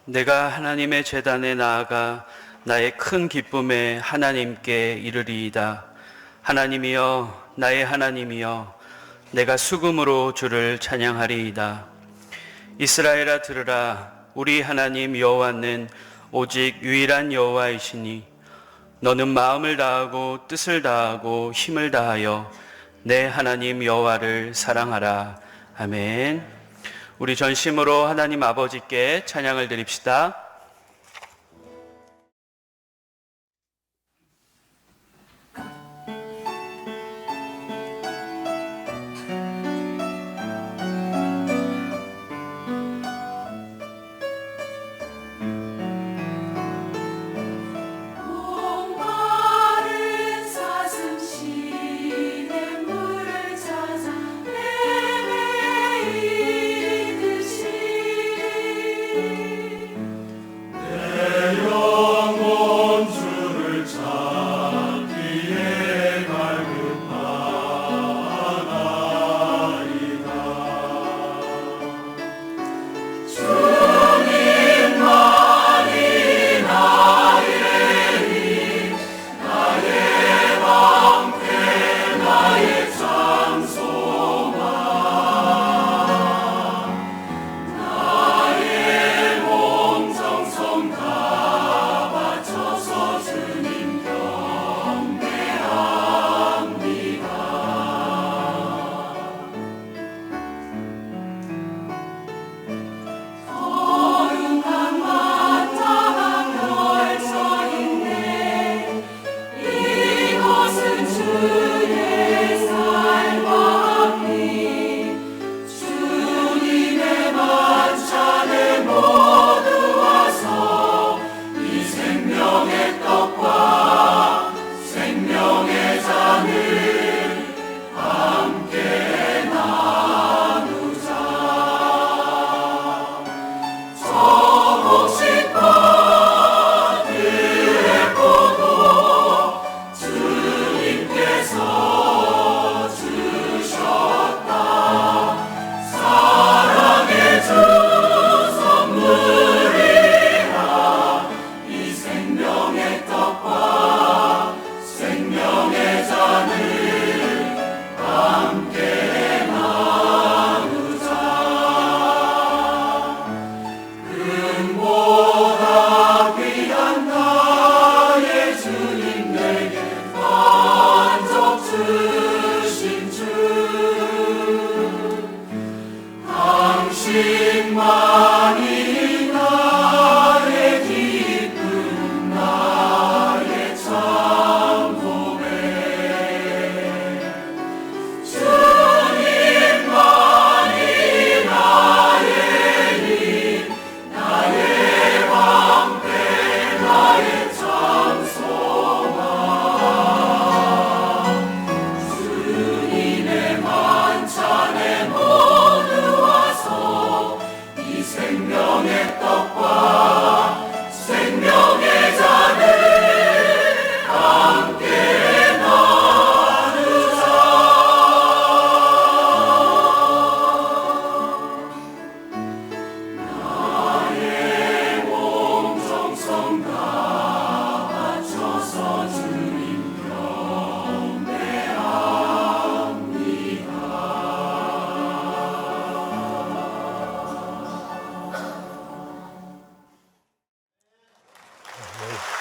내가 하나님의 제단에 나아가 나의 큰 기쁨에 하나님께 이르리이다. 하나님이여, 나의 하나님이여, 내가 수금으로 주를 찬양하리이다. 이스라엘아 들으라. 우리 하나님 여호와는 오직 유일한 여호와이시니 너는 마음을 다하고 뜻을 다하고 힘을 다하여 내 하나님 여호와를 사랑하라. 아멘. 우리 전심으로 하나님 아버지께 찬양을 드립시다.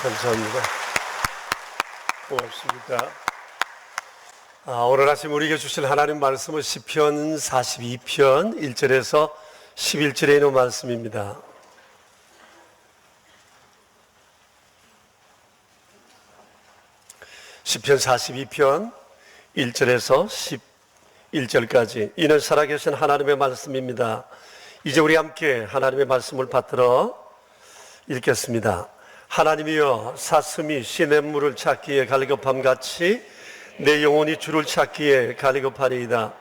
감사합니다. 고맙습니다. 오늘 아침 우리에게 주실 하나님 말씀은 시편 42편 1절에서 11절에 있는 말씀입니다. 시편 42편 1절에서 11절까지 이는 살아계신 하나님의 말씀입니다. 이제 우리 함께 하나님의 말씀을 받들어 읽겠습니다. 하나님이여, 사슴이 시냇물을 찾기에 갈급함같이 내 영혼이 주를 찾기에 갈급하리이다.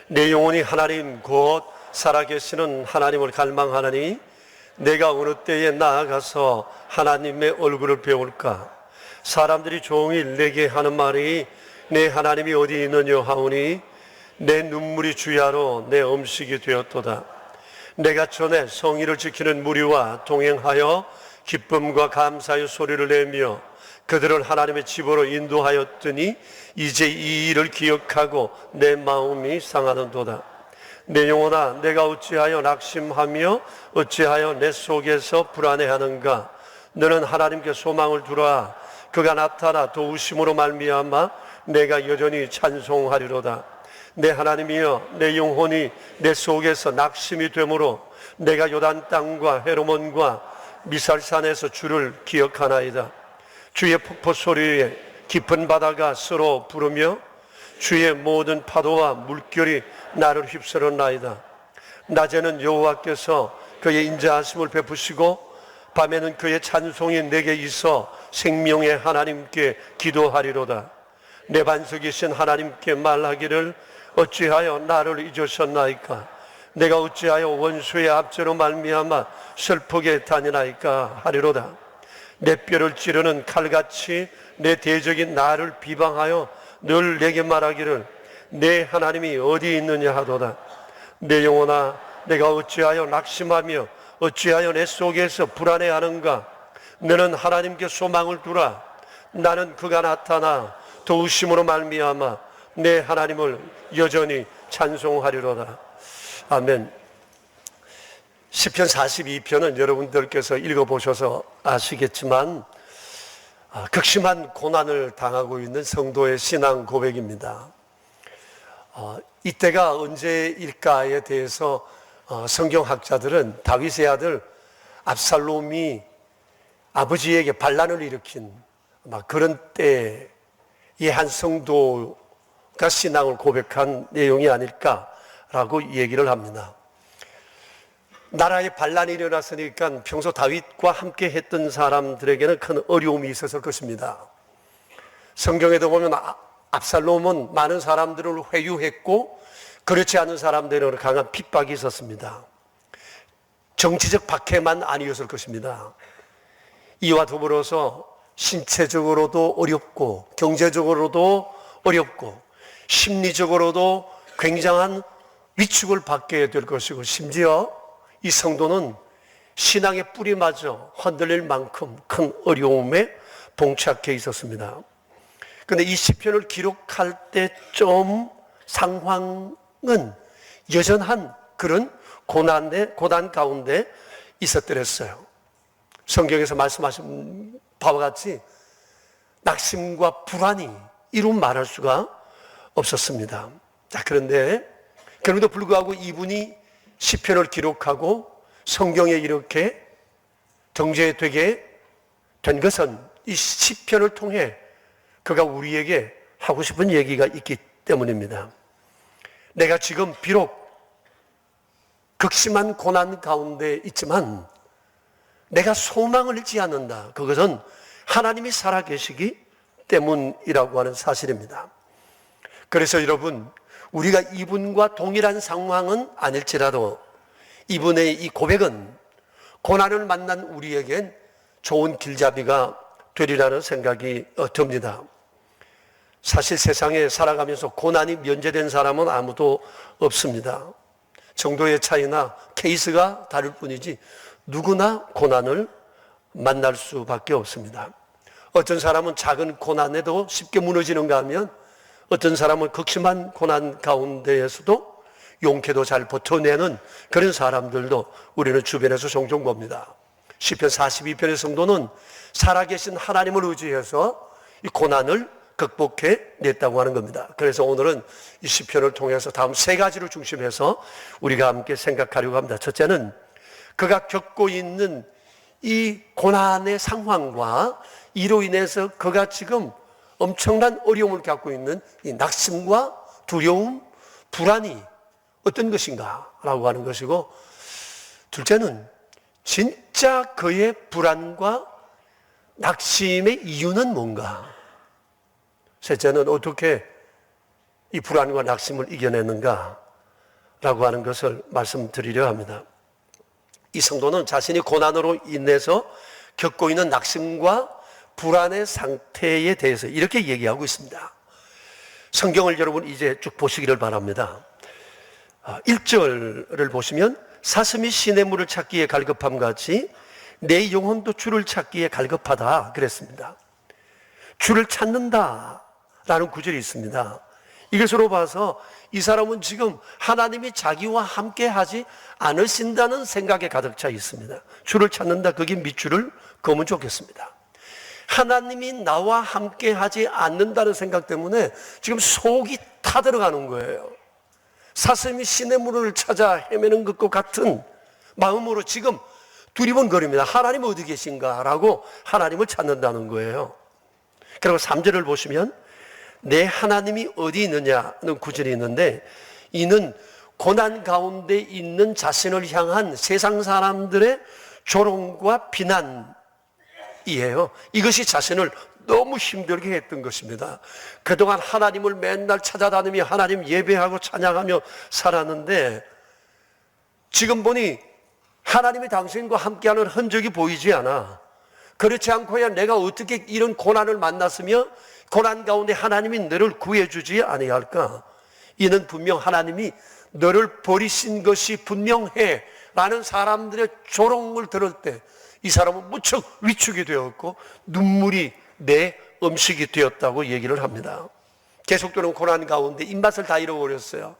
내 영혼이 하나님 곧 살아계시는 하나님을 갈망하나니 내가 어느 때에 나아가서 하나님의 얼굴을 배울까? 사람들이 종일 내게 하는 말이 내 하나님이 어디 있느냐 하오니 내 눈물이 주야로 내 음식이 되었도다. 내가 전에 성의를 지키는 무리와 동행하여 기쁨과 감사의 소리를 내며 그들을 하나님의 집으로 인도하였더니 이제 이 일을 기억하고 내 마음이 상하는도다. 내 영혼아, 내가 어찌하여 낙심하며 어찌하여 내 속에서 불안해하는가? 너는 하나님께 소망을 두라. 그가 나타나 도우심으로 말미암아 내가 여전히 찬송하리로다. 내 하나님이여, 내 영혼이 내 속에서 낙심이 되므로 내가 요단 땅과 헤르몬과 미살산에서 주를 기억하나이다. 주의 폭포 소리에 깊은 바다가 서로 부르며 주의 모든 파도와 물결이 나를 휩쓸었나이다. 낮에는 여호와께서 그의 인자하심을 베푸시고 밤에는 그의 찬송이 내게 있어 생명의 하나님께 기도하리로다. 내 반석이신 하나님께 말하기를 어찌하여 나를 잊으셨나이까? 내가 어찌하여 원수의 압제로 말미암아 슬프게 다니나이까 하리로다. 내 뼈를 찌르는 칼같이 내 대적이 나를 비방하여 늘 내게 말하기를 내 하나님이 어디 있느냐 하도다. 내 영혼아, 내가 어찌하여 낙심하며 어찌하여 내 속에서 불안해하는가? 너는 하나님께 소망을 두라. 나는 그가 나타나 도우심으로 말미암아 내 하나님을 여전히 찬송하리로다. 아멘. 시편 42편은 여러분들께서 읽어보셔서 아시겠지만 극심한 고난을 당하고 있는 성도의 신앙 고백입니다. 이때가 언제일까에 대해서 성경학자들은 다윗의 아들 압살롬이 아버지에게 반란을 일으킨 그런 때의 한 성도가 신앙을 고백한 내용이 아닐까라고 얘기를 합니다. 나라에 반란이 일어났으니까 평소 다윗과 함께 했던 사람들에게는 큰 어려움이 있었을 것입니다. 성경에도 보면 압살롬은 많은 사람들을 회유했고 그렇지 않은 사람들에게는 강한 핍박이 있었습니다. 정치적 박해만 아니었을 것입니다. 이와 더불어서 신체적으로도 어렵고 경제적으로도 어렵고 심리적으로도 굉장한 위축을 받게 될 것이고 심지어 이 성도는 신앙의 뿌리마저 흔들릴 만큼 큰 어려움에 봉착해 있었습니다. 그런데 이 시편을 기록할 때좀 상황은 여전한 그런 고난 가운데 있었더랬어요. 성경에서 말씀하신 바와 같이 낙심과 불안이 이루 말할 수가 없었습니다. 자, 그런데도 불구하고 이분이 시편을 기록하고 성경에 이렇게 등재되게 된 것은 이 시편을 통해 그가 우리에게 하고 싶은 얘기가 있기 때문입니다. 내가 지금 비록 극심한 고난 가운데 있지만 내가 소망을 잃지 않는다. 그것은 하나님이 살아계시기 때문이라고 하는 사실입니다. 그래서 여러분, 우리가 이분과 동일한 상황은 아닐지라도 이분의 이 고백은 고난을 만난 우리에겐 좋은 길잡이가 되리라는 생각이 듭니다. 사실 세상에 살아가면서 고난이 면제된 사람은 아무도 없습니다. 정도의 차이나 케이스가 다를 뿐이지 누구나 고난을 만날 수밖에 없습니다. 어떤 사람은 작은 고난에도 쉽게 무너지는가 하면 어떤 사람은 극심한 고난 가운데에서도 용케도 잘 버텨내는 그런 사람들도 우리는 주변에서 종종 봅니다. 시편 42편의 성도는 살아계신 하나님을 의지해서 이 고난을 극복해 냈다고 하는 겁니다. 그래서 오늘은 이 시편을 통해서 다음 세 가지를 중심해서 우리가 함께 생각하려고 합니다. 첫째는 그가 겪고 있는 이 고난의 상황과 이로 인해서 그가 지금 엄청난 어려움을 겪고 있는 이 낙심과 두려움, 불안이 어떤 것인가 라고 하는 것이고, 둘째는 진짜 그의 불안과 낙심의 이유는 뭔가, 셋째는 어떻게 이 불안과 낙심을 이겨내는가 라고 하는 것을 말씀드리려 합니다. 이 성도는 자신이 고난으로 인해서 겪고 있는 낙심과 불안의 상태에 대해서 이렇게 얘기하고 있습니다. 성경을 여러분 이제 쭉 보시기를 바랍니다. 1절을 보시면 사슴이 시냇물을 찾기에 갈급함 같이 내 영혼도 주를 찾기에 갈급하다 그랬습니다. 주를 찾는다라는 구절이 있습니다. 이것으로 봐서 이 사람은 지금 하나님이 자기와 함께 하지 않으신다는 생각에 가득 차 있습니다. 주를 찾는다, 거기 밑줄을 그으면 좋겠습니다. 하나님이 나와 함께 하지 않는다는 생각 때문에 지금 속이 타들어가는 거예요. 사슴이 시냇물을 찾아 헤매는 것과 같은 마음으로 지금 두리번거립니다. 하나님 어디 계신가? 라고 하나님을 찾는다는 거예요. 그리고 3절을 보시면 내 하나님이 어디 있느냐는 구절이 있는데, 이는 고난 가운데 있는 자신을 향한 세상 사람들의 조롱과 비난이에요. 이것이 자신을 너무 힘들게 했던 것입니다. 그동안 하나님을 맨날 찾아다니며 하나님 예배하고 찬양하며 살았는데, 지금 보니 하나님이 당신과 함께하는 흔적이 보이지 않아. 그렇지 않고야 내가 어떻게 이런 고난을 만났으며 고난 가운데 하나님이 너를 구해주지 아니할까? 이는 분명 하나님이 너를 버리신 것이 분명해 라는 사람들의 조롱을 들을 때 이 사람은 무척 위축이 되었고 눈물이 내 음식이 되었다고 얘기를 합니다. 계속되는 고난 가운데 입맛을 다 잃어버렸어요.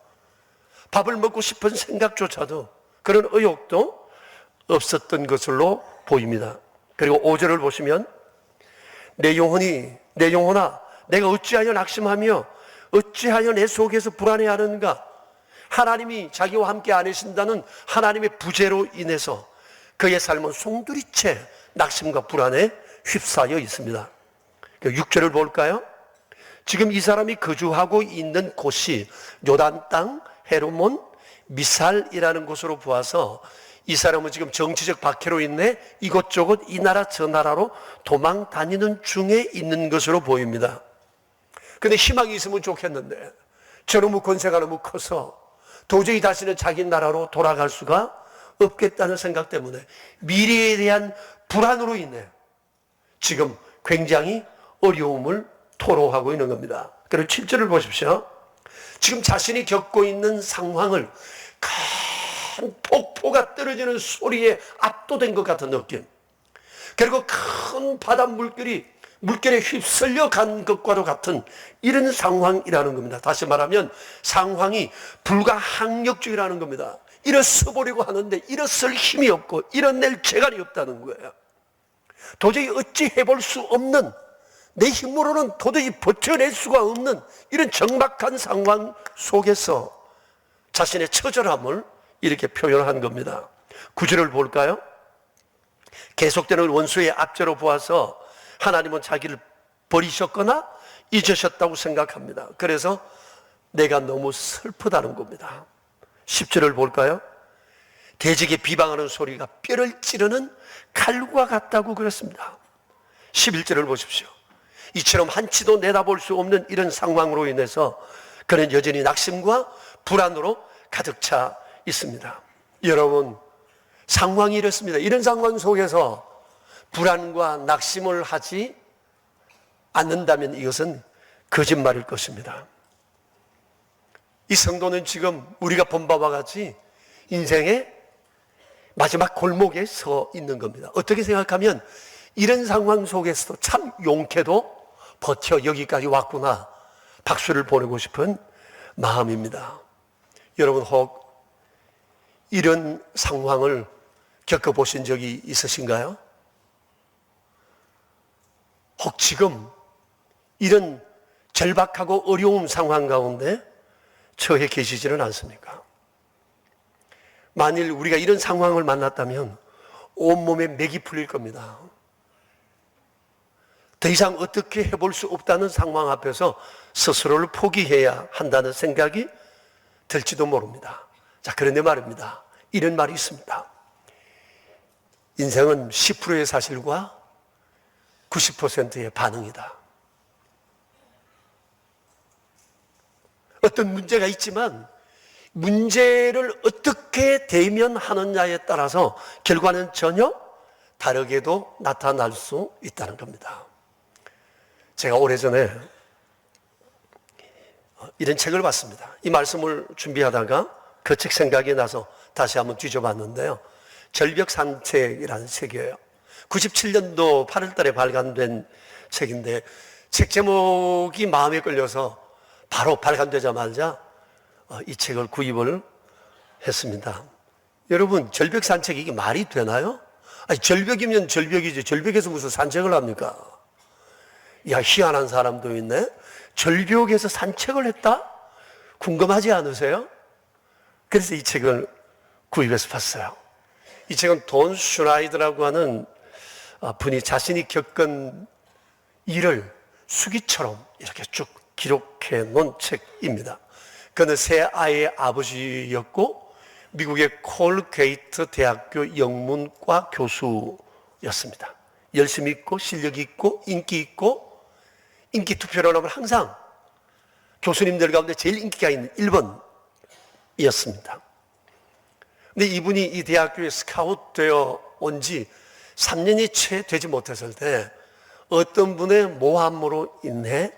밥을 먹고 싶은 생각조차도, 그런 의욕도 없었던 것으로 보입니다. 그리고 5절을 보시면 내 영혼아 내가 어찌하여 낙심하며 어찌하여 내 속에서 불안해하는가? 하나님이 자기와 함께 안 계신다는 하나님의 부재로 인해서 그의 삶은 송두리째 낙심과 불안에 휩싸여 있습니다. 6절을 볼까요? 지금 이 사람이 거주하고 있는 곳이 요단 땅 헤르몬 미살이라는 곳으로 보아서 이 사람은 지금 정치적 박해로 인해 이곳저곳 이 나라 저 나라로 도망 다니는 중에 있는 것으로 보입니다. 근데 희망이 있으면 좋겠는데 저놈의 권세가 너무 커서 도저히 다시는 자기 나라로 돌아갈 수가 없겠다는 생각 때문에 미래에 대한 불안으로 인해 지금 굉장히 어려움을 토로하고 있는 겁니다. 그리고 7절을 보십시오. 지금 자신이 겪고 있는 상황을 큰 폭포가 떨어지는 소리에 압도된 것 같은 느낌, 그리고 큰 바다 물결에 휩쓸려 간 것과도 같은 이런 상황이라는 겁니다. 다시 말하면 상황이 불가항력적이라는 겁니다. 일어서보려고 하는데 일어설 힘이 없고 일어낼 재간이 없다는 거예요. 도저히 어찌 해볼 수 없는, 내 힘으로는 도저히 버텨낼 수가 없는 이런 적막한 상황 속에서 자신의 처절함을 이렇게 표현한 겁니다. 9절을 볼까요? 계속되는 원수의 압제로 보아서 하나님은 자기를 버리셨거나 잊으셨다고 생각합니다. 그래서 내가 너무 슬프다는 겁니다. 10절을 볼까요? 대적에 비방하는 소리가 뼈를 찌르는 칼과 같다고 그랬습니다. 11절을 보십시오. 이처럼 한치도 내다볼 수 없는 이런 상황으로 인해서 그는 여전히 낙심과 불안으로 가득 차 있습니다. 여러분, 상황이 이렇습니다. 이런 상황 속에서 불안과 낙심을 하지 않는다면 이것은 거짓말일 것입니다. 이 성도는 지금 우리가 본 바와 같이 인생의 마지막 골목에 서 있는 겁니다. 어떻게 생각하면 이런 상황 속에서도 참 용케도 버텨 여기까지 왔구나, 박수를 보내고 싶은 마음입니다. 여러분, 혹 이런 상황을 겪어보신 적이 있으신가요? 혹 지금 이런 절박하고 어려운 상황 가운데 처해 계시지는 않습니까? 만일 우리가 이런 상황을 만났다면 온몸에 맥이 풀릴 겁니다. 더 이상 어떻게 해볼 수 없다는 상황 앞에서 스스로를 포기해야 한다는 생각이 들지도 모릅니다. 자, 그런데 말입니다. 이런 말이 있습니다. 인생은 10%의 사실과 90%의 반응이다. 어떤 문제가 있지만 문제를 어떻게 대면하느냐에 따라서 결과는 전혀 다르게도 나타날 수 있다는 겁니다. 제가 오래전에 이런 책을 봤습니다. 이 말씀을 준비하다가 그 책 생각이 나서 다시 한번 뒤져봤는데요. 절벽 산책이라는 책이에요. 97년도 8월 달에 발간된 책인데 책 제목이 마음에 끌려서 바로 발간되자마자 이 책을 구입을 했습니다. 여러분, 절벽 산책 이게 말이 되나요? 아니, 절벽이면 절벽이지. 절벽에서 무슨 산책을 합니까? 야, 희한한 사람도 있네. 절벽에서 산책을 했다? 궁금하지 않으세요? 그래서 이 책을 구입해서 봤어요. 이 책은 돈 슈나이더라고 하는 분이 자신이 겪은 일을 수기처럼 이렇게 쭉 기록해 놓은 책입니다. 그는 세 아이의 아버지였고 미국의 콜게이트 대학교 영문과 교수였습니다. 열심히 있고 실력 있고 인기 있고 인기 투표를 하면 항상 교수님들 가운데 제일 인기가 있는 1번이었습니다. 근데 이분이 이 대학교에 스카우트 되어 온 지 3년이 채 되지 못했을 때 어떤 분의 모함으로 인해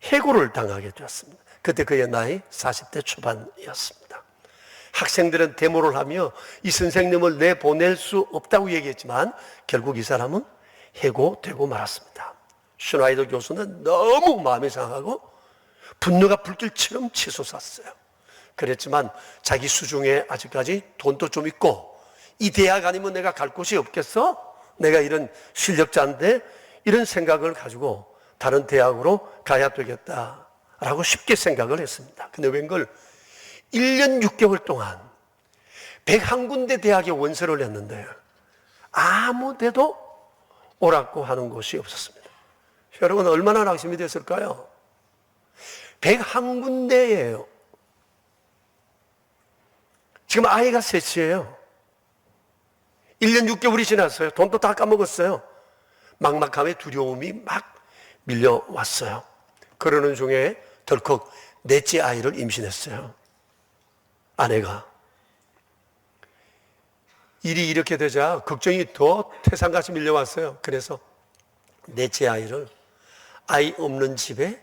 해고를 당하게 되었습니다. 그때 그의 나이 40대 초반이었습니다. 학생들은 데모를 하며 이 선생님을 내보낼 수 없다고 얘기했지만 결국 이 사람은 해고되고 말았습니다. 슈나이더 교수는 너무 마음이 상하고 분노가 불길처럼 치솟았어요. 그랬지만 자기 수중에 아직까지 돈도 좀 있고 이 대학 아니면 내가 갈 곳이 없겠어? 내가 이런 실력자인데 이런 생각을 가지고 다른 대학으로 가야 되겠다라고 쉽게 생각을 했습니다. 근데 웬걸 1년 6개월 동안 101군데 대학에 원서를 냈는데 아무 데도 오라고 하는 곳이 없었습니다. 여러분 얼마나 낙심이 됐을까요? 101군데예요. 지금 아이가 셋이에요. 1년 6개월이 지났어요. 돈도 다 까먹었어요. 막막함에 두려움이 막 밀려왔어요. 그러는 중에 덜컥 넷째 아이를 임신했어요. 아내가. 일이 이렇게 되자 걱정이 더 태산같이 밀려왔어요. 그래서 넷째 아이를 아이 없는 집에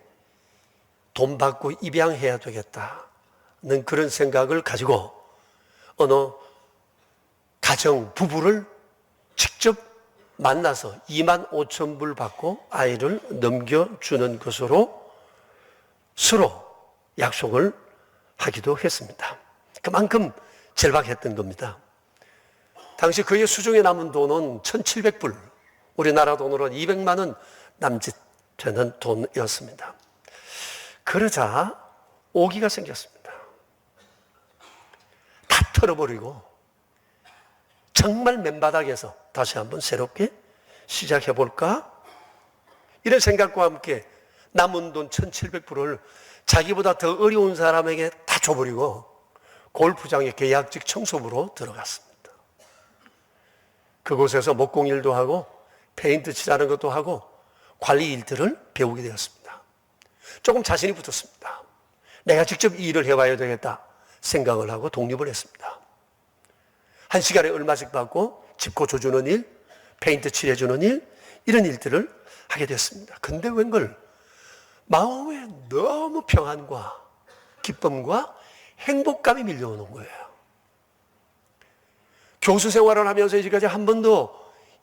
돈 받고 입양해야 되겠다는 그런 생각을 가지고 어느 가정 부부를 직접 만나서 25,000불 받고 아이를 넘겨주는 것으로 서로 약속을 하기도 했습니다. 그만큼 절박했던 겁니다. 당시 그의 수중에 남은 돈은 1,700불, 우리나라 돈으로 200만 원 남짓 되는 돈이었습니다. 그러자 오기가 생겼습니다. 다 털어버리고 정말 맨바닥에서 다시 한번 새롭게 시작해볼까? 이런 생각과 함께 남은 돈 1,700불을 자기보다 더 어려운 사람에게 다 줘버리고 골프장의 계약직 청소부로 들어갔습니다. 그곳에서 목공일도 하고 페인트 칠하는 것도 하고 관리 일들을 배우게 되었습니다. 조금 자신이 붙었습니다. 내가 직접 이 일을 해봐야 되겠다 생각을 하고 독립을 했습니다. 한 시간에 얼마씩 받고 집 고쳐주는 일, 페인트 칠해주는 일, 이런 일들을 하게 됐습니다. 근데 웬걸 마음에 너무 평안과 기쁨과 행복감이 밀려오는 거예요. 교수 생활을 하면서 이제까지 한 번도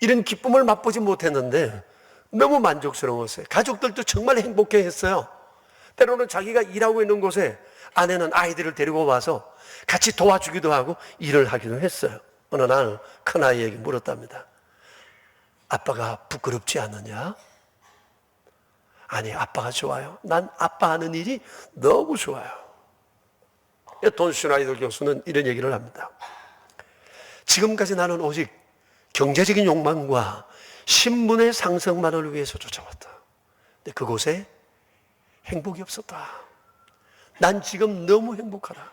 이런 기쁨을 맛보지 못했는데 너무 만족스러웠어요. 가족들도 정말 행복해 했어요. 때로는 자기가 일하고 있는 곳에 아내는 아이들을 데리고 와서 같이 도와주기도 하고 일을 하기도 했어요. 어느 날 큰아이에게 물었답니다. 아빠가 부끄럽지 않느냐? 아니, 아빠가 좋아요. 난 아빠 하는 일이 너무 좋아요. 돈 슈나이더 교수는 이런 얘기를 합니다. 지금까지 나는 오직 경제적인 욕망과 신분의 상승만을 위해서 쫓아왔다. 근데 그곳에 행복이 없었다. 난 지금 너무 행복하다.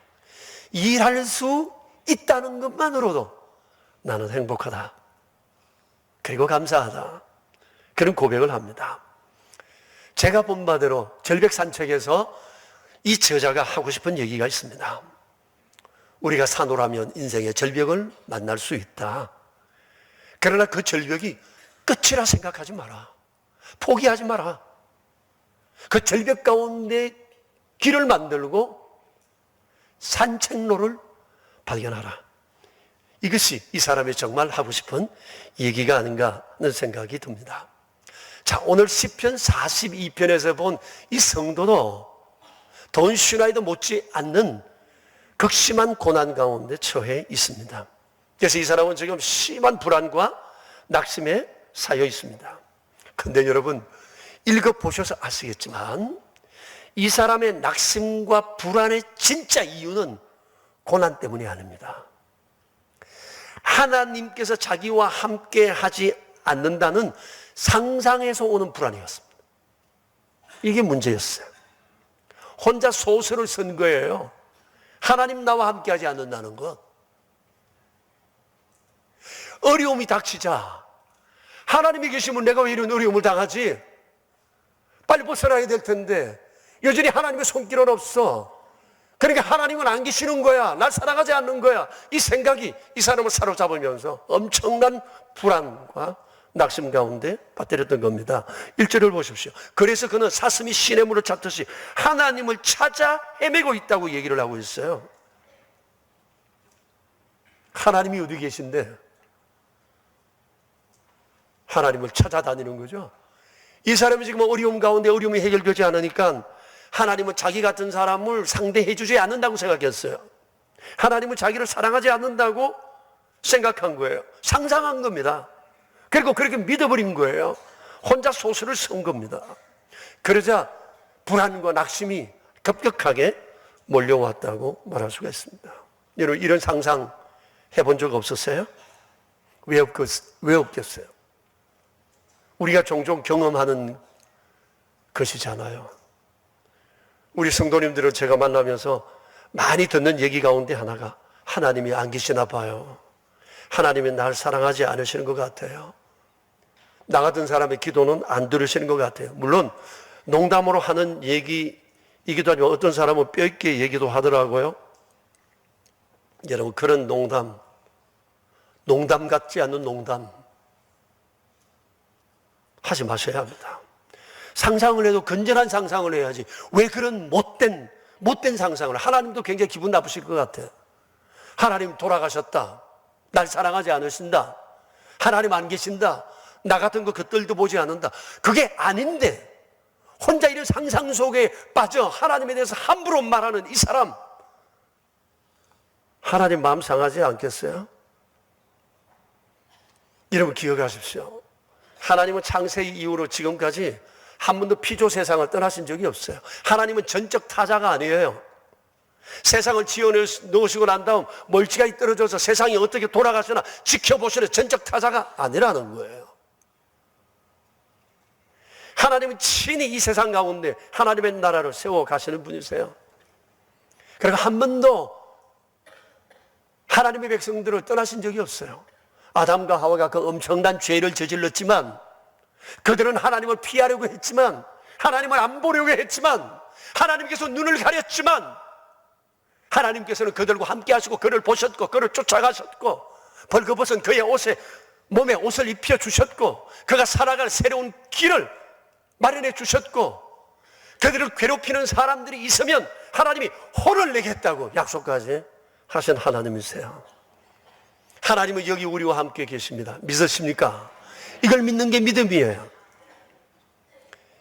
일할 수 있다는 것만으로도 나는 행복하다. 그리고 감사하다. 그런 고백을 합니다. 제가 본 바대로 절벽 산책에서 이 저자가 하고 싶은 얘기가 있습니다. 우리가 산호라면 인생의 절벽을 만날 수 있다. 그러나 그 절벽이 끝이라 생각하지 마라. 포기하지 마라. 그 절벽 가운데 길을 만들고 산책로를 발견하라. 이것이 이 사람이 정말 하고 싶은 얘기가 아닌가 하는 생각이 듭니다. 자, 오늘 시편 42편에서 본 이 성도도 돈 슈나이도 못지 않는 극심한 고난 가운데 처해 있습니다. 그래서 이 사람은 지금 심한 불안과 낙심에 쌓여 있습니다. 근데 여러분, 읽어보셔서 아시겠지만 이 사람의 낙심과 불안의 진짜 이유는 고난 때문이 아닙니다. 하나님께서 자기와 함께 하지 않는다는 상상에서 오는 불안이었습니다. 이게 문제였어요. 혼자 소설을 쓴 거예요. 하나님 나와 함께 하지 않는다는 것. 어려움이 닥치자 하나님이 계시면 내가 왜 이런 어려움을 당하지? 빨리 벗어나야 될 텐데 여전히 하나님의 손길은 없어. 그러니까 하나님은 안 계시는 거야. 날 사랑하지 않는 거야. 이 생각이 이 사람을 사로잡으면서 엄청난 불안과 낙심 가운데 빠뜨렸던 겁니다. 1절을 보십시오. 그래서 그는 사슴이 시냇물을 찾듯이 하나님을 찾아 헤매고 있다고 얘기를 하고 있어요. 하나님이 어디 계신데 하나님을 찾아다니는 거죠. 이 사람이 지금 어려움 가운데 어려움이 해결되지 않으니까 하나님은 자기 같은 사람을 상대해 주지 않는다고 생각했어요. 하나님은 자기를 사랑하지 않는다고 생각한 거예요. 상상한 겁니다. 그리고 그렇게 믿어버린 거예요. 혼자 소설을 쓴 겁니다. 그러자 불안과 낙심이 급격하게 몰려왔다고 말할 수가 있습니다. 여러분, 이런 상상 해본 적 없었어요? 왜 없겠어요? 우리가 종종 경험하는 것이잖아요. 우리 성도님들을 제가 만나면서 많이 듣는 얘기 가운데 하나가 하나님이 안 계시나 봐요. 하나님이 날 사랑하지 않으시는 것 같아요. 나 같은 사람의 기도는 안 들으시는 것 같아요. 물론 농담으로 하는 얘기이기도 하지만 어떤 사람은 뼈있게 얘기도 하더라고요. 여러분, 그런 농담 같지 않는 농담 하지 마셔야 합니다. 상상을 해도 건전한 상상을 해야지. 왜 그런 못된 상상을. 하나님도 굉장히 기분 나쁘실 것 같아요. 하나님 돌아가셨다. 날 사랑하지 않으신다. 하나님 안 계신다. 나 같은 거 겉들도 보지 않는다. 그게 아닌데 혼자 이런 상상 속에 빠져 하나님에 대해서 함부로 말하는 이 사람, 하나님 마음 상하지 않겠어요? 여러분 기억하십시오. 하나님은 창세 이후로 지금까지 한 번도 피조 세상을 떠나신 적이 없어요. 하나님은 전적 타자가 아니에요. 세상을 지어놓으시고 난 다음 멀찌감치 떨어져서 세상이 어떻게 돌아가시나 지켜보시는 전적 타자가 아니라는 거예요. 하나님은 친히 이 세상 가운데 하나님의 나라를 세워 가시는 분이세요. 그리고 한 번도 하나님의 백성들을 떠나신 적이 없어요. 아담과 하와가 그 엄청난 죄를 저질렀지만, 그들은 하나님을 피하려고 했지만, 하나님을 안 보려고 했지만, 하나님께서 눈을 가렸지만, 하나님께서는 그들과 함께 하시고 그를 보셨고 그를 쫓아가셨고 벌거벗은 그의 몸에 옷을 입혀주셨고 그가 살아갈 새로운 길을 마련해 주셨고, 그들을 괴롭히는 사람들이 있으면 하나님이 혼을 내겠다고 약속까지 하신 하나님이세요. 하나님은 여기 우리와 함께 계십니다. 믿으십니까? 이걸 믿는 게 믿음이에요.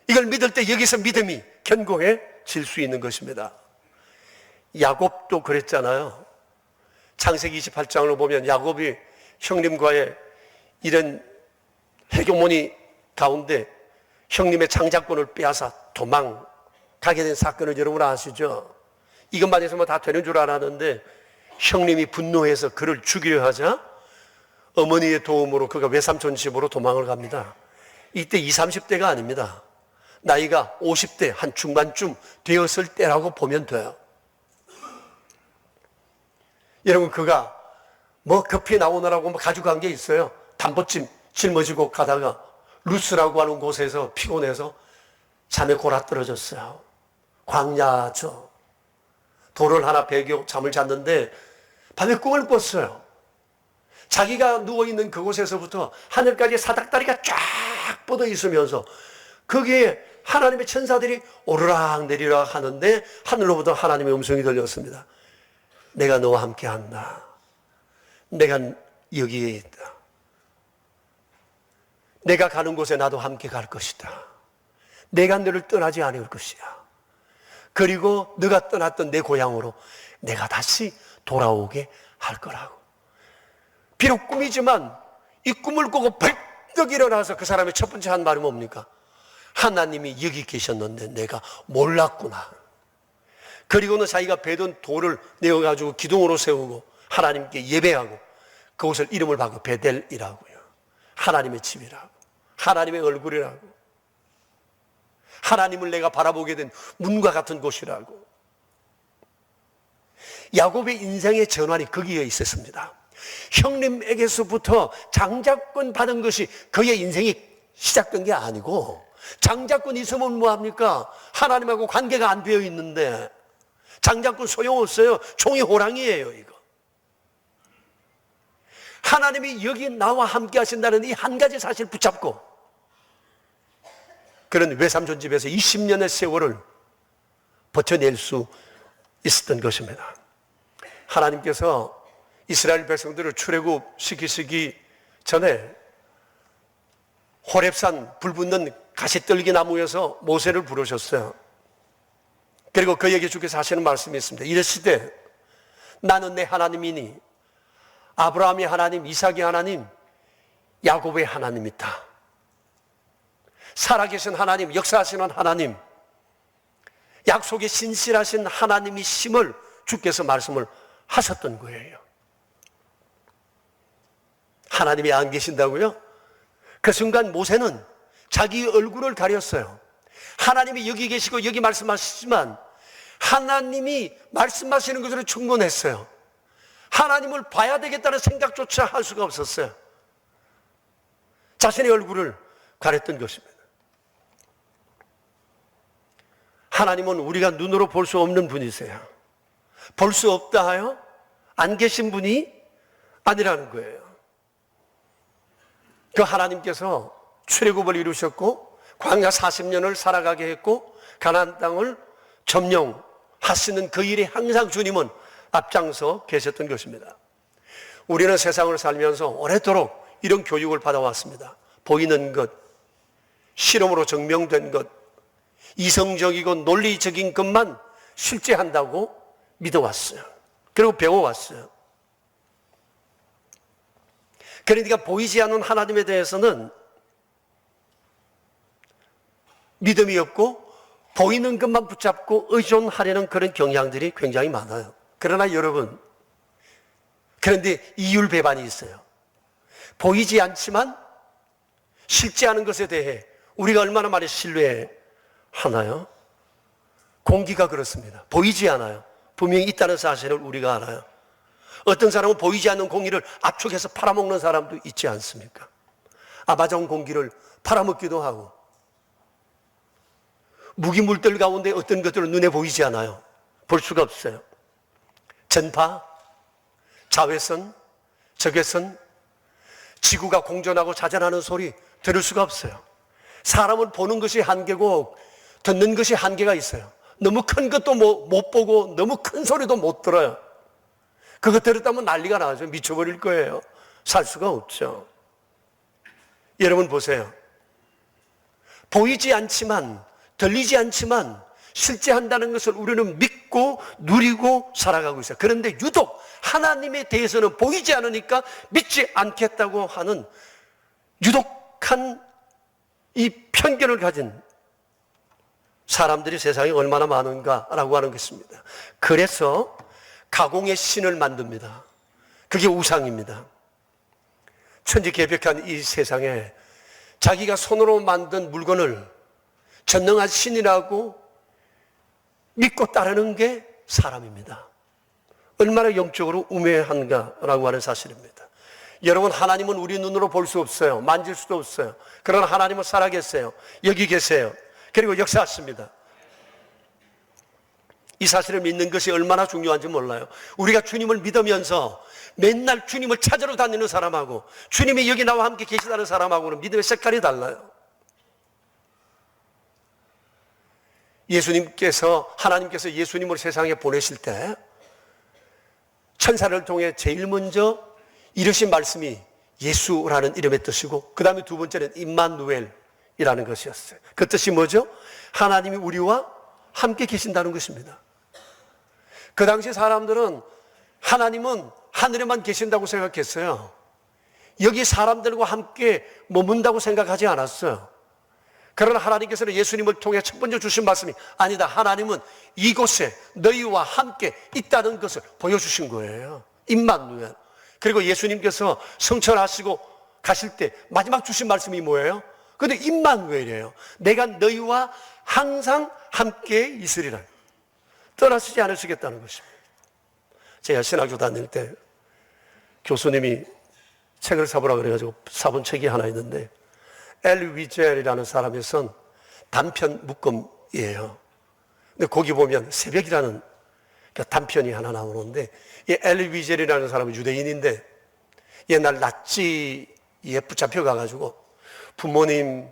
이걸 믿을 때 여기서 믿음이 견고해질 수 있는 것입니다. 야곱도 그랬잖아요. 창세기 28장을 보면 야곱이 형님과의 이런 해교문이 가운데 형님의 장자권을 빼앗아 도망가게 된 사건을 여러분 아시죠? 이것만 있으면 다 되는 줄 알았는데 형님이 분노해서 그를 죽이려 하자 어머니의 도움으로 그가 외삼촌 집으로 도망을 갑니다. 이때 20, 30대가 아닙니다. 나이가 50대 한 중반쯤 되었을 때라고 보면 돼요. 여러분, 그가 뭐 급히 나오느라고 뭐 가지고 간 게 있어요. 담보찜 짊어지고 가다가 루스라고 하는 곳에서 피곤해서 잠에 골아떨어졌어요. 광야죠. 돌을 하나 베고 잠을 잤는데 밤에 꿈을 꿨어요. 자기가 누워있는 그곳에서부터 하늘까지 사닥다리가 쫙 뻗어 있으면서 거기에 하나님의 천사들이 오르락 내리락 하는데 하늘로부터 하나님의 음성이 들렸습니다. 내가 너와 함께 한다. 내가 여기에 있다. 내가 가는 곳에 나도 함께 갈 것이다. 내가 너를 떠나지 않을 것이야. 그리고 너가 떠났던 내 고향으로 내가 다시 돌아오게 할 거라고. 비록 꿈이지만 이 꿈을 꾸고 벌떡 일어나서 그 사람의 첫 번째 한 말이 뭡니까? 하나님이 여기 계셨는데 내가 몰랐구나. 그리고는 자기가 베던 돌을 내어가지고 기둥으로 세우고 하나님께 예배하고 그곳을 이름을 바꿔 베델이라고요. 하나님의 집이라고. 하나님의 얼굴이라고. 하나님을 내가 바라보게 된 문과 같은 곳이라고. 야곱의 인생의 전환이 거기에 있었습니다. 형님에게서부터 장자권 받은 것이 그의 인생이 시작된 게 아니고, 장자권 있으면 뭐합니까? 하나님하고 관계가 안 되어 있는데 장자권 소용없어요. 종이 호랑이에요, 이거. 하나님이 여기 나와 함께 하신다는 이 한 가지 사실 붙잡고 그런 외삼촌 집에서 20년의 세월을 버텨낼 수 있었던 것입니다. 하나님께서 이스라엘 백성들을 출애굽시키시기 전에 호렙산 불붙는 가시떨기 나무에서 모세를 부르셨어요. 그리고 그에게 주께서 하시는 말씀이 있습니다. 이르시되 나는 내 하나님이니 아브라함의 하나님, 이삭의 하나님, 야곱의 하나님이다. 살아계신 하나님, 역사하시는 하나님, 약속에 신실하신 하나님이심을 주께서 말씀을 하셨던 거예요. 하나님이 안 계신다고요? 그 순간 모세는 자기 얼굴을 가렸어요. 하나님이 여기 계시고 여기 말씀하시지만 하나님이 말씀하시는 것으로 충분했어요. 하나님을 봐야 되겠다는 생각조차 할 수가 없었어요. 자신의 얼굴을 가렸던 것입니다. 하나님은 우리가 눈으로 볼 수 없는 분이세요. 볼 수 없다 하여 안 계신 분이 아니라는 거예요. 그 하나님께서 출애굽을 이루셨고 광야 40년을 살아가게 했고 가나안 땅을 점령하시는 그 일에 항상 주님은 앞장서 계셨던 것입니다. 우리는 세상을 살면서 오래도록 이런 교육을 받아왔습니다. 보이는 것, 실험으로 증명된 것, 이성적이고 논리적인 것만 실제 한다고 믿어왔어요. 그리고 배워왔어요. 그러니까 보이지 않는 하나님에 대해서는 믿음이 없고 보이는 것만 붙잡고 의존하려는 그런 경향들이 굉장히 많아요. 그러나 여러분, 그런데 이율배반이 있어요. 보이지 않지만 실제하는 것에 대해 우리가 얼마나 많이 신뢰하나요? 공기가 그렇습니다. 보이지 않아요. 분명히 있다는 사실을 우리가 알아요. 어떤 사람은 보이지 않는 공기를 압축해서 팔아먹는 사람도 있지 않습니까? 아마존 공기를 팔아먹기도 하고, 무기물들 가운데 어떤 것들은 눈에 보이지 않아요. 볼 수가 없어요. 전파, 자외선, 적외선, 지구가 공전하고 자전하는 소리 들을 수가 없어요. 사람은 보는 것이 한계고 듣는 것이 한계가 있어요. 너무 큰 것도 못 보고 너무 큰 소리도 못 들어요. 그거 들었다면 난리가 나죠. 미쳐버릴 거예요. 살 수가 없죠. 여러분 보세요. 보이지 않지만, 들리지 않지만 실제 한다는 것을 우리는 믿고 누리고 살아가고 있어요. 그런데 유독 하나님에 대해서는 보이지 않으니까 믿지 않겠다고 하는 유독한 이 편견을 가진 사람들이 세상에 얼마나 많은가라고 하는 것입니다. 그래서 가공의 신을 만듭니다. 그게 우상입니다. 천지개벽한 이 세상에 자기가 손으로 만든 물건을 전능한 신이라고 믿고 따르는 게 사람입니다. 얼마나 영적으로 우매한가라고 하는 사실입니다. 여러분, 하나님은 우리 눈으로 볼 수 없어요. 만질 수도 없어요. 그러나 하나님은 살아계세요. 여기 계세요. 그리고 역사하십니다. 이 사실을 믿는 것이 얼마나 중요한지 몰라요. 우리가 주님을 믿으면서 맨날 주님을 찾으러 다니는 사람하고 주님이 여기 나와 함께 계시다는 사람하고는 믿음의 색깔이 달라요. 하나님께서 예수님을 세상에 보내실 때 천사를 통해 제일 먼저 이르신 말씀이 예수라는 이름의 뜻이고, 그 다음에 두 번째는 임마누엘이라는 것이었어요. 그 뜻이 뭐죠? 하나님이 우리와 함께 계신다는 것입니다. 그 당시 사람들은 하나님은 하늘에만 계신다고 생각했어요. 여기 사람들과 함께 머문다고 생각하지 않았어요. 그러나 하나님께서는 예수님을 통해 첫 번째 주신 말씀이 아니다, 하나님은 이곳에 너희와 함께 있다는 것을 보여주신 거예요. 임마누엘. 그리고 예수님께서 성천하시고 가실 때 마지막 주신 말씀이 뭐예요? 근데 임마누엘이에요. 내가 너희와 항상 함께 있으리라. 떠나시지 않으시겠다는 것입니다. 제가 신학교 다닐 때 교수님이 책을 사보라 그래가지고 사본 책이 하나 있는데, 엘 위젤이라는 사람이 쓴 단편 묶음이에요. 근데 거기 보면 새벽이라는 단편이 하나 나오는데, 이 엘 위젤이라는 사람은 유대인인데 옛날 나치에 붙잡혀가가지고 부모님,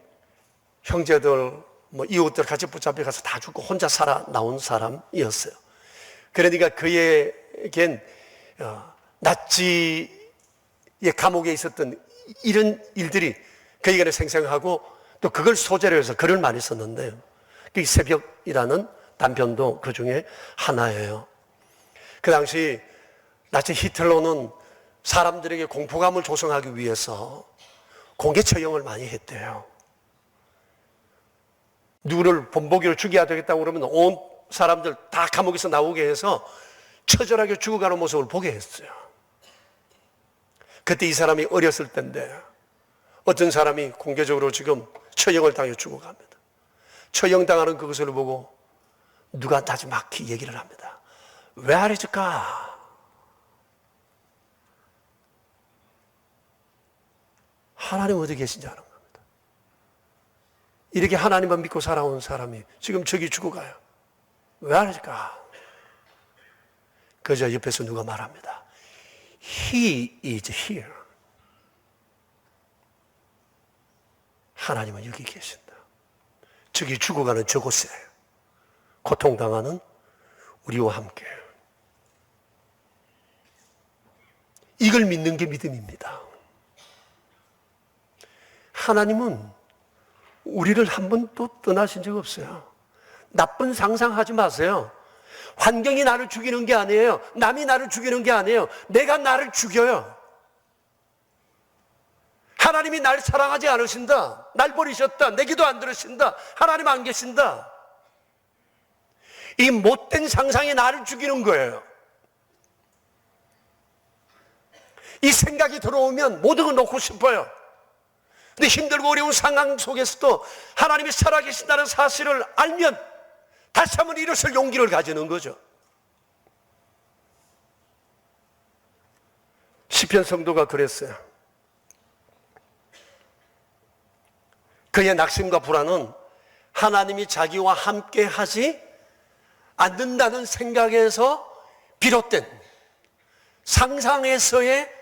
형제들, 이웃들 같이 붙잡혀가서 다 죽고 혼자 살아 나온 사람이었어요. 그러니까 그에겐 나치의 감옥에 있었던 이런 일들이 그에게는 생생하고, 또 그걸 소재로 해서 글을 많이 썼는데, 이 새벽이라는 단편도 그 중에 하나예요. 그 당시 나치 히틀러는 사람들에게 공포감을 조성하기 위해서 공개 처형을 많이 했대요. 누구를 본보기로 죽여야 되겠다고 그러면 온 사람들 다 감옥에서 나오게 해서 처절하게 죽어가는 모습을 보게 했어요. 그때 이 사람이 어렸을 때인데 어떤 사람이 공개적으로 지금 처형을 당해 죽어갑니다. 처형당하는 그것을 보고 누가 나지막히 얘기를 합니다. Where is God? 하나님 어디 계신지 아는 겁니다. 이렇게 하나님만 믿고 살아온 사람이 지금 저기 죽어가요. Where is God? 그저 옆에서 누가 말합니다. He is here. 하나님은 여기 계신다. 저기 죽어가는 저곳에 고통당하는 우리와 함께. 이걸 믿는 게 믿음입니다. 하나님은 우리를 한 번도 떠나신 적 없어요. 나쁜 상상하지 마세요. 환경이 나를 죽이는 게 아니에요. 남이 나를 죽이는 게 아니에요. 내가 나를 죽여요. 하나님이 날 사랑하지 않으신다. 날 버리셨다. 내 기도 안 들으신다. 하나님 안 계신다. 이 못된 상상이 나를 죽이는 거예요. 이 생각이 들어오면 모든 걸 놓고 싶어요. 근데 힘들고 어려운 상황 속에서도 하나님이 살아계신다는 사실을 알면 다시 한번 일어설 용기를 가지는 거죠. 시편 성도가 그랬어요. 그의 낙심과 불안은 하나님이 자기와 함께 하지 않는다는 생각에서 비롯된 상상에서의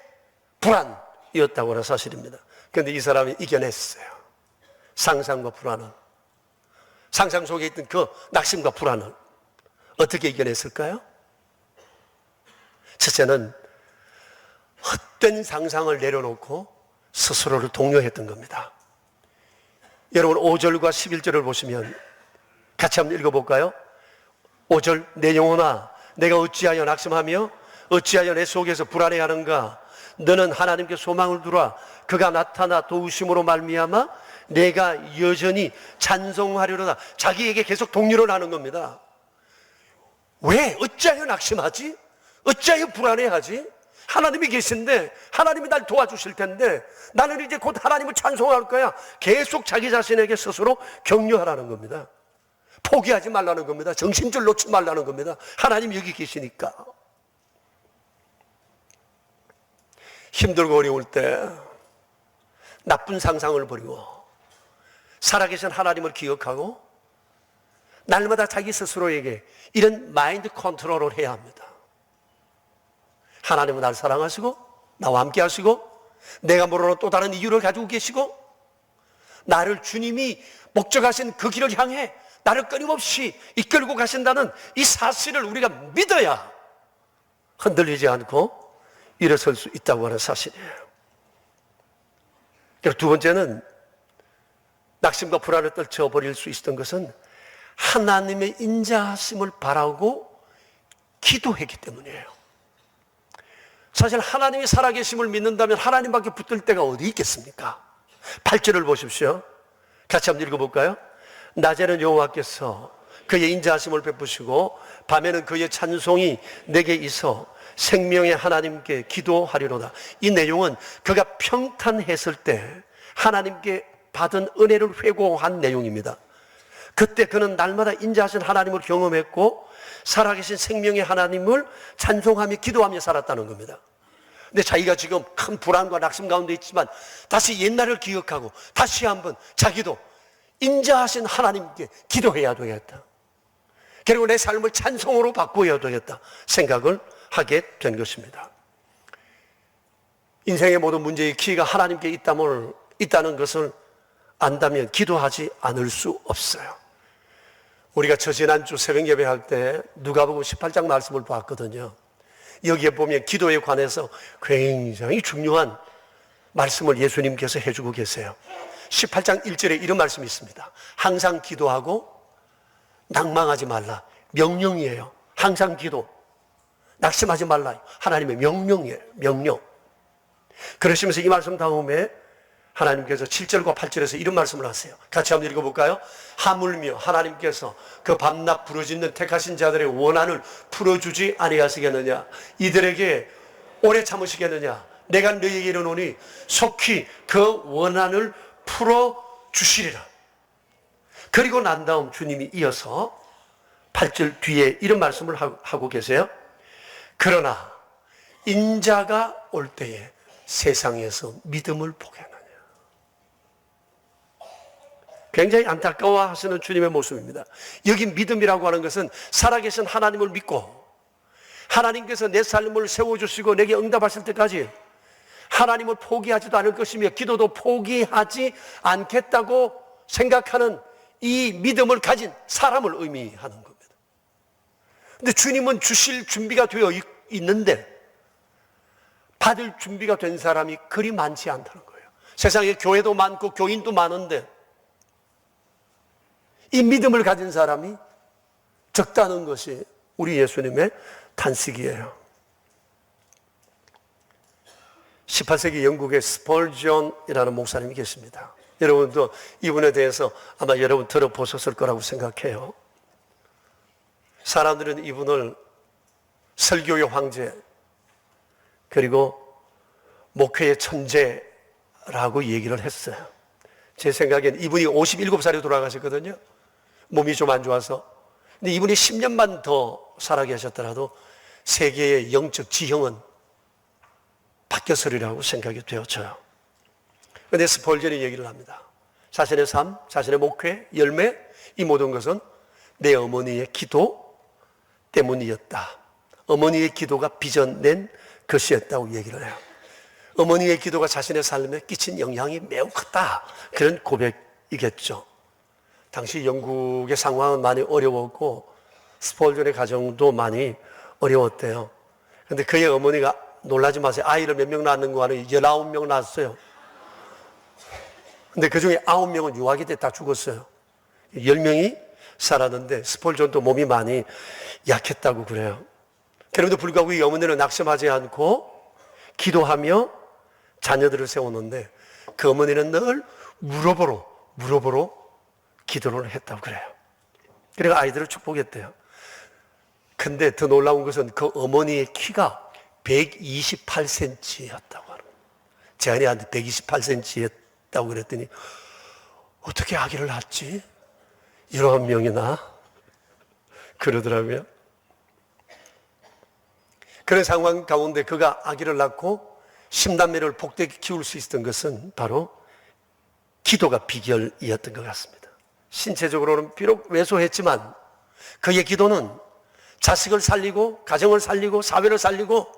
불안이었다고 하는 사실입니다. 그런데 이 사람이 이겨냈어요. 상상과 불안은. 상상 속에 있던 그 낙심과 불안을 어떻게 이겨냈을까요? 첫째는 헛된 상상을 내려놓고 스스로를 독려했던 겁니다. 여러분 5절과 11절을 보시면 같이 한번 읽어볼까요? 5절, 내 영혼아 내가 어찌하여 낙심하며 어찌하여 내 속에서 불안해하는가? 너는 하나님께 소망을 두라. 그가 나타나 도우심으로 말미암아 내가 여전히 찬송하려다. 자기에게 계속 독려를 하는 겁니다. 왜? 어찌하여 낙심하지? 어찌하여 불안해하지? 하나님이 계신데 하나님이 날 도와주실 텐데 나는 이제 곧 하나님을 찬송할 거야. 계속 자기 자신에게 스스로 격려하라는 겁니다. 포기하지 말라는 겁니다. 정신줄 놓지 말라는 겁니다. 하나님 여기 계시니까. 힘들고 어려울 때 나쁜 상상을 버리고 살아계신 하나님을 기억하고 날마다 자기 스스로에게 이런 마인드 컨트롤을 해야 합니다. 하나님은 날 사랑하시고 나와 함께 하시고 내가 모르는 또 다른 이유를 가지고 계시고 나를 주님이 목적하신 그 길을 향해 나를 끊임없이 이끌고 가신다는 이 사실을 우리가 믿어야 흔들리지 않고 일어설 수 있다고 하는 사실이에요. 그리고 두 번째는 낙심과 불안을 떨쳐버릴 수 있었던 것은 하나님의 인자하심을 바라고 기도했기 때문이에요. 사실 하나님이 살아계심을 믿는다면 하나님밖에 붙들 데가 어디 있겠습니까? 8절을 보십시오. 같이 한번 읽어볼까요? 낮에는 여호와께서 그의 인자하심을 베푸시고 밤에는 그의 찬송이 내게 있어 생명의 하나님께 기도하리로다. 이 내용은 그가 평탄했을 때 하나님께 받은 은혜를 회고한 내용입니다. 그때 그는 날마다 인자하신 하나님을 경험했고 살아계신 생명의 하나님을 찬송하며 기도하며 살았다는 겁니다. 근데 자기가 지금 큰 불안과 낙심 가운데 있지만 다시 옛날을 기억하고 다시 한번 자기도 인자하신 하나님께 기도해야 되겠다. 그리고 내 삶을 찬송으로 바꾸어야 되겠다 생각을 하게 된 것입니다. 인생의 모든 문제의 키가 하나님께 있다는 것을 안다면 기도하지 않을 수 없어요. 우리가 지난주 새벽 예배할 때 누가복음 18장 말씀을 봤거든요. 여기에 보면 기도에 관해서 굉장히 중요한 말씀을 예수님께서 해주고 계세요. 18장 1절에 이런 말씀이 있습니다. 항상 기도하고 낭망하지 말라. 명령이에요. 항상 기도. 낙심하지 말라. 하나님의 명령이에요. 명령. 그러시면서 이 말씀 다음에 하나님께서 7절과 8절에서 이런 말씀을 하세요. 같이 한번 읽어볼까요? 하물며 하나님께서 그 밤낮 부르짖는 택하신 자들의 원한을 풀어주지 아니하시겠느냐? 이들에게 오래 참으시겠느냐? 내가 너희에게 이르노니 속히 그 원한을 풀어주시리라. 그리고 난 다음 주님이 이어서 8절 뒤에 이런 말씀을 하고 계세요. 그러나 인자가 올 때에 세상에서 믿음을 보겠느냐. 굉장히 안타까워 하시는 주님의 모습입니다. 여기 믿음이라고 하는 것은 살아계신 하나님을 믿고 하나님께서 내 삶을 세워주시고 내게 응답하실 때까지 하나님을 포기하지도 않을 것이며 기도도 포기하지 않겠다고 생각하는 이 믿음을 가진 사람을 의미하는 겁니다. 근데 주님은 주실 준비가 되어 있는데 받을 준비가 된 사람이 그리 많지 않다는 거예요. 세상에 교회도 많고 교인도 많은데 이 믿음을 가진 사람이 적다는 것이 우리 예수님의 탄식이에요. 18세기 영국의 스펄전이라는 목사님이 계십니다. 여러분도 이분에 대해서 아마 여러분 들어보셨을 거라고 생각해요. 사람들은 이분을 설교의 황제 그리고 목회의 천재라고 얘기를 했어요. 제 생각엔 이분이 57살에 돌아가셨거든요. 몸이 좀 안 좋아서. 근데 이분이 10년만 더 살아 계셨더라도 세계의 영적 지형은 바뀌었으리라고 생각이 되어져요. 그런데 스펄전이 얘기를 합니다. 자신의 삶, 자신의 목회, 열매, 이 모든 것은 내 어머니의 기도 때문이었다. 어머니의 기도가 빚어낸 것이었다고 얘기를 해요. 어머니의 기도가 자신의 삶에 끼친 영향이 매우 컸다. 그런 고백이겠죠. 당시 영국의 상황은 많이 어려웠고 스펄전의 가정도 많이 어려웠대요. 그런데 그의 어머니가 놀라지 마세요. 아이를 몇 명 낳는 거 아니에요. 19명 낳았어요. 근데 그 중에 9명은 유아기 때 다 죽었어요. 10명이 살았는데 스펄전도 몸이 많이 약했다고 그래요. 그럼에도 불구하고 이 어머니는 낙심하지 않고 기도하며 자녀들을 세웠는데 그 어머니는 늘 무릎으로 기도를 했다고 그래요. 그래서 아이들을 축복했대요. 근데 더 놀라운 것은 그 어머니의 키가 128cm였다고 하는 거예요. 제 아내한테 128cm였다고 그랬더니 어떻게 아기를 낳았지? 11명이나 그러더라고요. 그런 상황 가운데 그가 아기를 낳고 10남매를 복되게 키울 수 있었던 것은 바로 기도가 비결이었던 것 같습니다. 신체적으로는 비록 왜소했지만 그의 기도는 자식을 살리고 가정을 살리고 사회를 살리고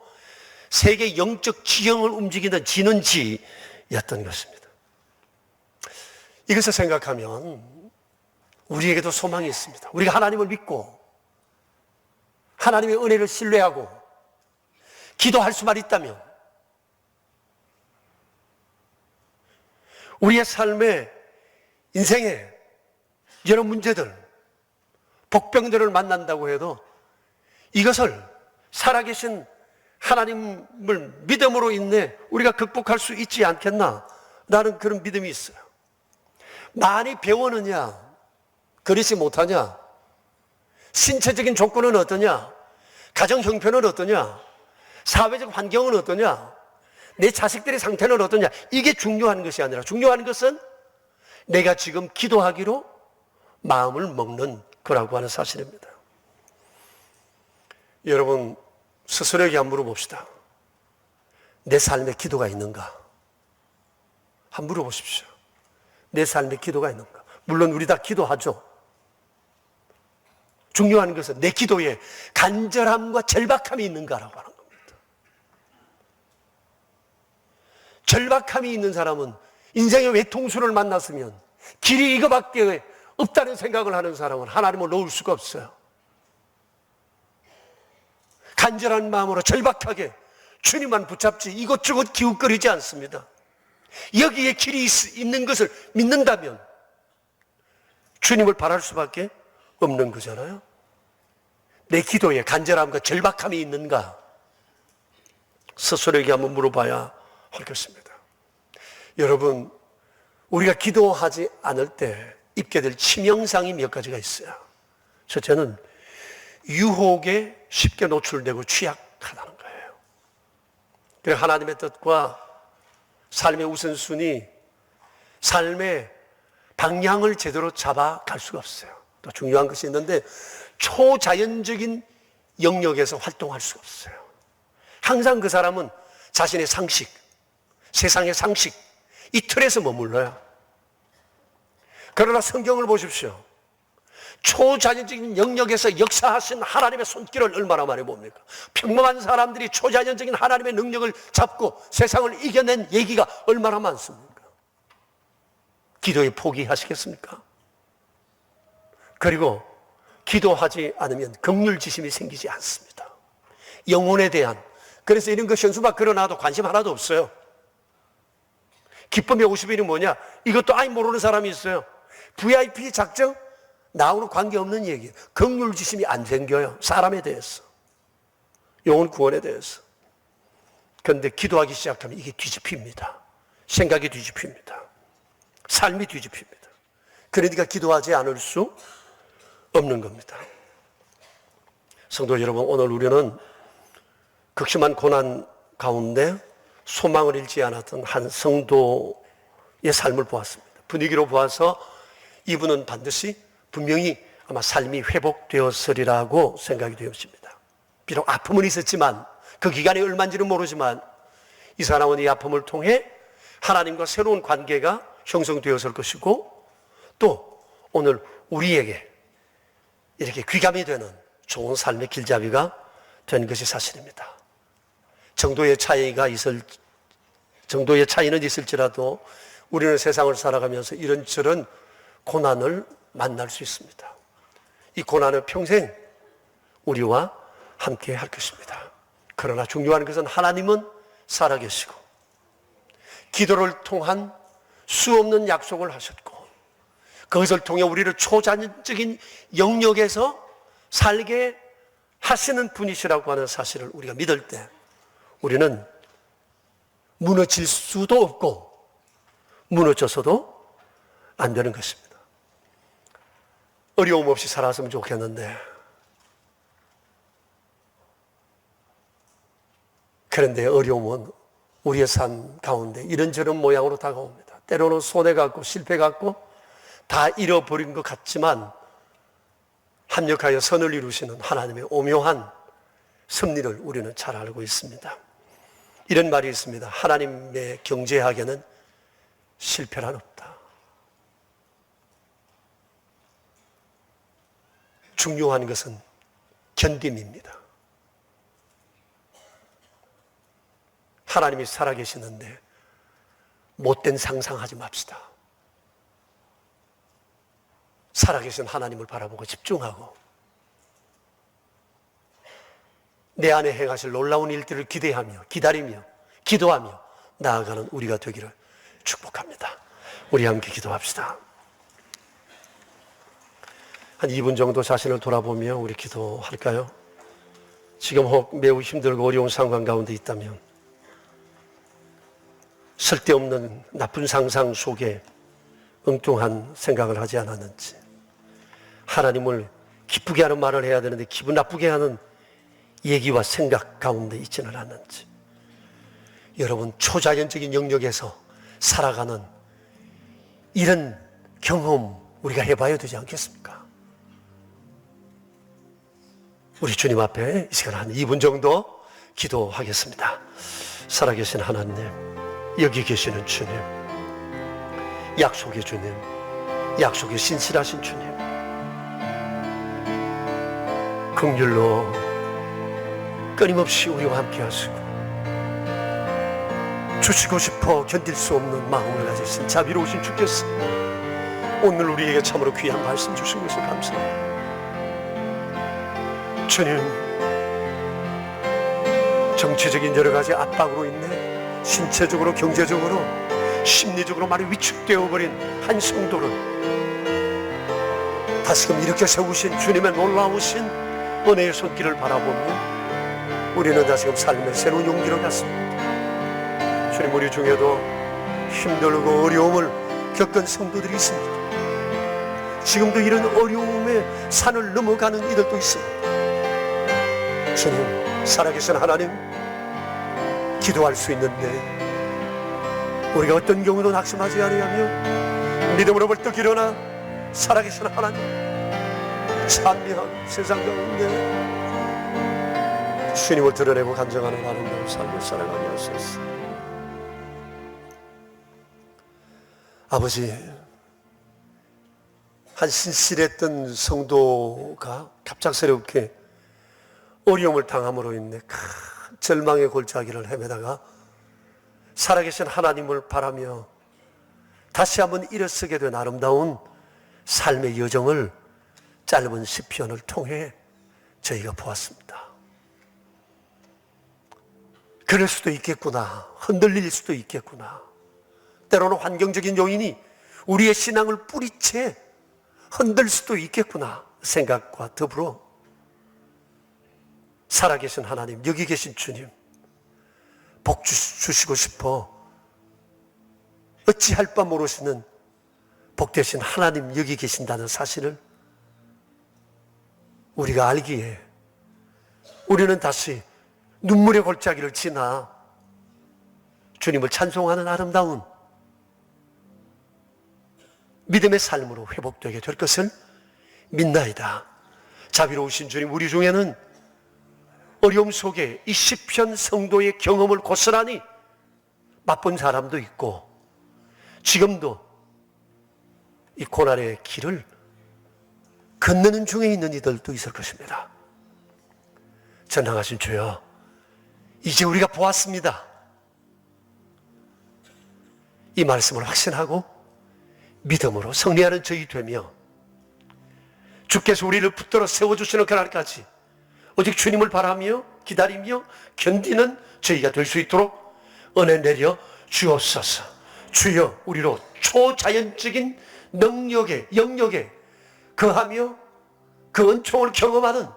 세계 영적 지형을 움직이는 진원지였던 것입니다. 이것을 생각하면 우리에게도 소망이 있습니다. 우리가 하나님을 믿고 하나님의 은혜를 신뢰하고 기도할 수만 있다면 우리의 삶에 인생에 여러 문제들, 복병들을 만난다고 해도 이것을 살아계신 하나님을 믿음으로 인해 우리가 극복할 수 있지 않겠나 라는 그런 믿음이 있어요. 많이 배우느냐, 그리지 못하냐, 신체적인 조건은 어떠냐, 가정 형편은 어떠냐, 사회적 환경은 어떠냐, 내 자식들의 상태는 어떠냐, 이게 중요한 것이 아니라 중요한 것은 내가 지금 기도하기로 마음을 먹는 거라고 하는 사실입니다. 여러분 스스로에게 한번 물어봅시다. 내 삶에 기도가 있는가? 한번 물어보십시오. 내 삶에 기도가 있는가? 물론 우리 다 기도하죠. 중요한 것은 내 기도에 간절함과 절박함이 있는가라고 하는 겁니다. 절박함이 있는 사람은 인생의 외통수를 만났으면 길이 이거밖에 없다는 생각을 하는 사람은 하나님을 놓을 수가 없어요. 간절한 마음으로 절박하게 주님만 붙잡지 이것저것 기웃거리지 않습니다. 여기에 길이 있는 것을 믿는다면 주님을 바랄 수밖에 없는 거잖아요. 내 기도에 간절함과 절박함이 있는가? 스스로에게 한번 물어봐야 하겠습니다. 여러분, 우리가 기도하지 않을 때 입게 될 치명상이 몇 가지가 있어요. 첫째는 유혹에 쉽게 노출되고 취약하다는 거예요. 그래서 하나님의 뜻과 삶의 우선순위, 삶의 방향을 제대로 잡아갈 수가 없어요. 또 중요한 것이 있는데 초자연적인 영역에서 활동할 수가 없어요. 항상 그 사람은 자신의 상식, 세상의 상식, 이 틀에서 머물러요. 그러나 성경을 보십시오. 초자연적인 영역에서 역사하신 하나님의 손길을 얼마나 많이 봅니까? 평범한 사람들이 초자연적인 하나님의 능력을 잡고 세상을 이겨낸 얘기가 얼마나 많습니까? 기도에 포기하시겠습니까? 그리고 기도하지 않으면 긍휼지심이 생기지 않습니다. 영혼에 대한, 그래서 이런 거 현수막 걸어놔도 관심 하나도 없어요. 기쁨의 50일이 뭐냐? 이것도 아예 모르는 사람이 있어요. VIP 작정? 나하고는 관계없는 얘기예요. 긍휼지심이 안 생겨요. 사람에 대해서. 영혼 구원에 대해서. 그런데 기도하기 시작하면 이게 뒤집힙니다. 생각이 뒤집힙니다. 삶이 뒤집힙니다. 그러니까 기도하지 않을 수 없는 겁니다. 성도 여러분, 오늘 우리는 극심한 고난 가운데 소망을 잃지 않았던 한 성도의 삶을 보았습니다. 분위기로 보아서 이분은 반드시 분명히 아마 삶이 회복되었으리라고 생각이 되었습니다. 비록 아픔은 있었지만 그 기간이 얼마인지는 모르지만 이 사람은 이 아픔을 통해 하나님과 새로운 관계가 형성되었을 것이고 또 오늘 우리에게 이렇게 귀감이 되는 좋은 삶의 길잡이가 된 것이 사실입니다. 정도의 차이는 있을지라도 우리는 세상을 살아가면서 이런저런 고난을 만날 수 있습니다. 이 고난은 평생 우리와 함께 할 것입니다. 그러나 중요한 것은 하나님은 살아계시고 기도를 통한 수없는 약속을 하셨고 그것을 통해 우리를 초자연적인 영역에서 살게 하시는 분이시라고 하는 사실을 우리가 믿을 때 우리는 무너질 수도 없고 무너져서도 안 되는 것입니다. 어려움 없이 살았으면 좋겠는데 그런데 어려움은 우리의 삶 가운데 이런저런 모양으로 다가옵니다. 때로는 손해 갖고 실패 갖고 다 잃어버린 것 같지만 합력하여 선을 이루시는 하나님의 오묘한 섭리를 우리는 잘 알고 있습니다. 이런 말이 있습니다. 하나님의 경제학에는 실패란 없다. 중요한 것은 견딤입니다. 하나님이 살아계시는데 못된 상상하지 맙시다. 살아계신 하나님을 바라보고 집중하고 내 안에 행하실 놀라운 일들을 기대하며 기다리며 기도하며 나아가는 우리가 되기를 축복합니다. 우리 함께 기도합시다. 한 2분 정도 자신을 돌아보며 우리 기도할까요? 지금 혹 매우 힘들고 어려운 상황 가운데 있다면 쓸데없는 나쁜 상상 속에 엉뚱한 생각을 하지 않았는지, 하나님을 기쁘게 하는 말을 해야 되는데 기분 나쁘게 하는 얘기와 생각 가운데 있지는 않는지, 여러분 초자연적인 영역에서 살아가는 이런 경험 우리가 해봐야 되지 않겠습니까? 우리 주님 앞에 이 시간 한 2분 정도 기도하겠습니다. 살아계신 하나님, 여기 계시는 주님, 약속의 주님, 약속의 신실하신 주님, 긍휼로 끊임없이 우리와 함께 하시고 주시고 싶어 견딜 수 없는 마음을 가지신 자비로우신 주께서 오늘 우리에게 참으로 귀한 말씀 주신 것을 감사합니다. 주님, 정치적인 여러 가지 압박으로 인해 신체적으로, 경제적으로, 심리적으로 많이 위축되어 버린 한 성도를 다시금 일으켜 세우신 주님의 놀라우신 은혜의 손길을 바라보며 우리는 다시금 삶의 새로운 용기를 갖습니다. 주님, 우리 중에도 힘들고 어려움을 겪은 성도들이 있습니다. 지금도 이런 어려움의 산을 넘어가는 이들도 있습니다. 주님, 살아계신 하나님, 기도할 수 있는데 우리가 어떤 경우도 낙심하지 아니하며 믿음으로 벌떡 일어나 살아계신 하나님, 찬미한 세상 가운데 주님을 드러내고 간증하는 아름다운 삶을 살아가게 하소서. 아버지, 한 신실했던 성도가 갑작스럽게 어려움을 당함으로 인해 큰 절망의 골짜기를 헤매다가 살아계신 하나님을 바라며 다시 한번 일어서게 된 아름다운 삶의 여정을 짧은 시편을 통해 저희가 보았습니다. 그럴 수도 있겠구나, 흔들릴 수도 있겠구나, 때로는 환경적인 요인이 우리의 신앙을 뿌리채 흔들 수도 있겠구나 생각과 더불어 살아계신 하나님, 여기 계신 주님, 복 주시고 싶어 어찌할 바 모르시는 복되신 하나님 여기 계신다는 사실을 우리가 알기에 우리는 다시 눈물의 골짜기를 지나 주님을 찬송하는 아름다운 믿음의 삶으로 회복되게 될 것을 믿나이다. 자비로우신 주님, 우리 중에는 어려움 속에 이 시편 성도의 경험을 고스란히 맛본 사람도 있고 지금도 이 고난의 길을 건너는 중에 있는 이들도 있을 것입니다. 전능하신 주여, 이제 우리가 보았습니다. 이 말씀을 확신하고 믿음으로 승리하는 저희 되며 주께서 우리를 붙들어 세워주시는 그날까지 오직 주님을 바라며 기다리며 견디는 저희가 될 수 있도록 은혜 내려 주옵소서. 주여, 우리로 초자연적인 능력에, 영역에 거하며 그 은총을 경험하는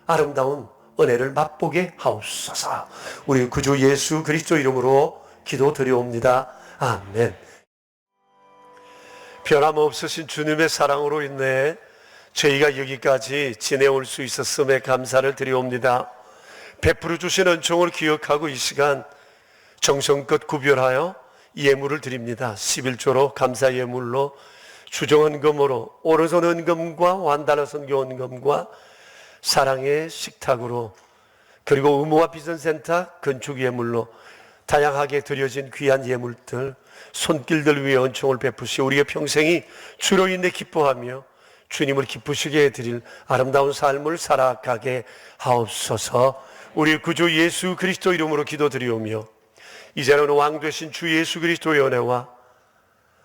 아름다운 은혜를 맛보게 하옵소서. 우리 구주 예수 그리스도 이름으로 기도드리옵니다. 아멘. 변함없으신 주님의 사랑으로 인해 저희가 여기까지 지내올 수 있었음에 감사를 드리옵니다. 베풀어 주신 은총을 기억하고 이 시간 정성껏 구별하여 예물을 드립니다. 11조로 감사 예물로 주정헌금으로 오른손 헌금과 완달러 선교 헌금과 사랑의 식탁으로 그리고 의무와 비전센터 건축 예물로 다양하게 드려진 귀한 예물들 손길들 위에 은총을 베푸시 우리의 평생이 주로 인해 기뻐하며 주님을 기쁘시게 해드릴 아름다운 삶을 살아가게 하옵소서. 우리 구주 예수 그리스도 이름으로 기도드리오며 이제는 왕 되신 주 예수 그리스도의 은혜와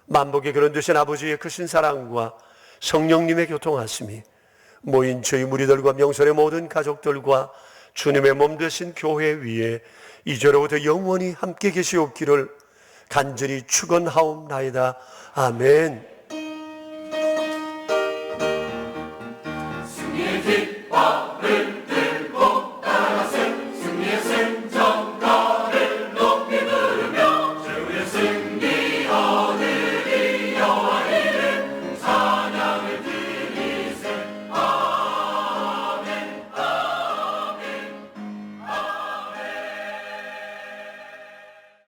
만복의 그런 되신 아버지의 크신 사랑과 성령님의 교통하심이 모인 저희 무리들과 명설의 모든 가족들과 주님의 몸 되신 교회 위에 이제로부터 영원히 함께 계시옵기를 간절히 축원하옵나이다. 아멘. 승리의 길